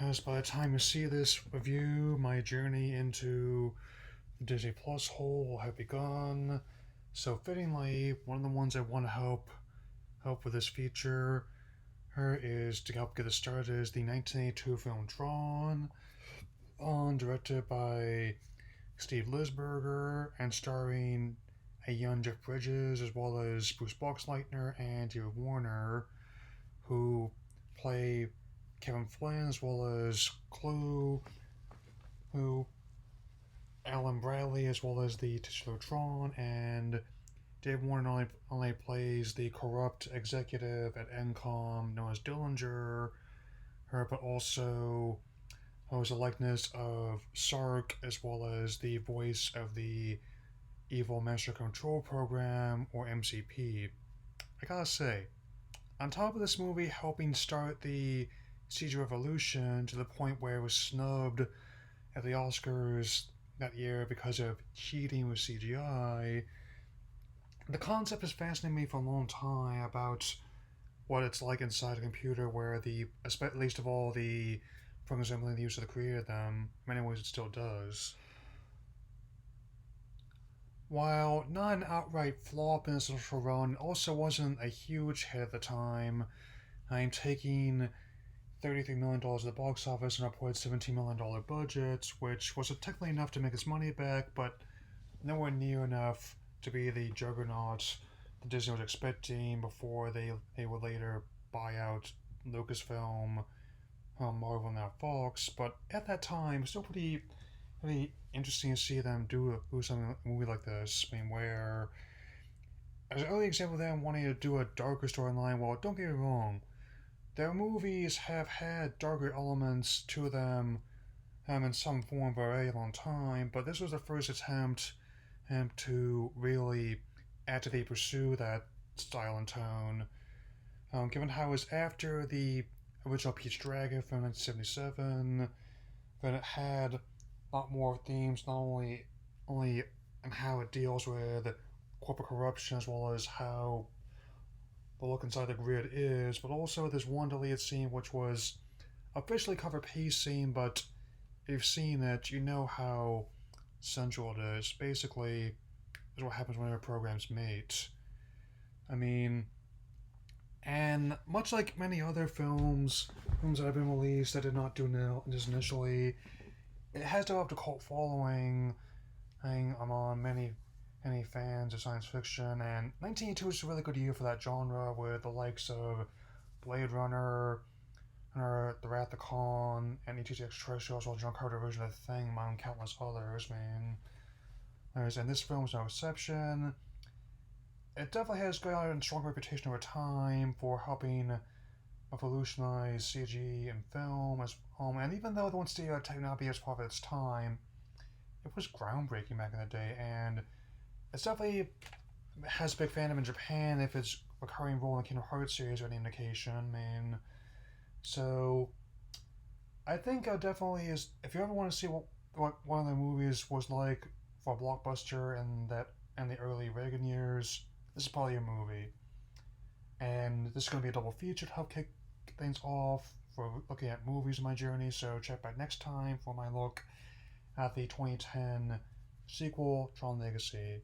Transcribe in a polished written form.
as by the time you see this review, my journey into the Disney Plus hole will have begun. So fittingly, one of the ones I want to help with this feature her is to help get us started is the 1982 film Tron, directed by Steve Lisberger and starring a young Jeff Bridges as well as Bruce Boxleitner and David Warner, who play Kevin Flynn as well as Clue, who Alan Bradley as well as the titular Tron, and Dave Warner only plays the corrupt executive at Encom known as Dillinger, but also has a likeness of Sark as well as the voice of the Evil Master Control Program, or MCP. I gotta say, on top of this movie helping start the CG revolution to the point where it was snubbed at the Oscars that year because of cheating with CGI, the concept has fascinated me for a long time about what it's like inside a computer where at least of all the programs emulating the use of the created them, in many ways it still does. While not an outright flop in its initial run, it also wasn't a huge hit at the time. I'm taking $33 million at the box office and upwards $17 million budget, which was technically enough to make its money back, but nowhere near enough to be the juggernaut that Disney was expecting before they would later buy out Lucasfilm, Marvel, and now Fox. But at that time, it's still pretty interesting to see them do something, a movie like this. I mean, where as an early example of them wanting to do a darker storyline, well, don't get me wrong, their movies have had darker elements to them in some form for a very long time, but this was the first attempt to really actively pursue that style and tone. Given how it was after the original Peach Dragon from 1977, then it had a lot more themes, not only in how it deals with corporate corruption as well as how the look inside the grid is, but also there's one deleted scene which was officially cover pacing, but if you've seen it, you know how central it is. Basically, is what happens whenever programs mate. I mean, and much like many other films that have been released that did not do this initially, it has developed a cult following among many fans of science fiction, and 1982 is a really good year for that genre with the likes of Blade Runner, The Wrath of Khan, and E.T. Extraterrestrial, as well as John Carter version of The Thing, among countless others, man. And this film is no exception. It definitely has gotten a strong reputation over time for helping revolutionize CG and film, and even though it won't stay technology as part of its time, it was groundbreaking back in the day, and it's definitely has a big fandom in Japan if its recurring role in the Kingdom Hearts series are any indication. I mean, so I think definitely is, if you ever want to see what one of the movies was like for a blockbuster in the early Reagan years, this is probably a movie. And this is going to be a double feature to help kick things off for looking at movies in my journey, so check back next time for my look at the 2010 sequel, Tron Legacy.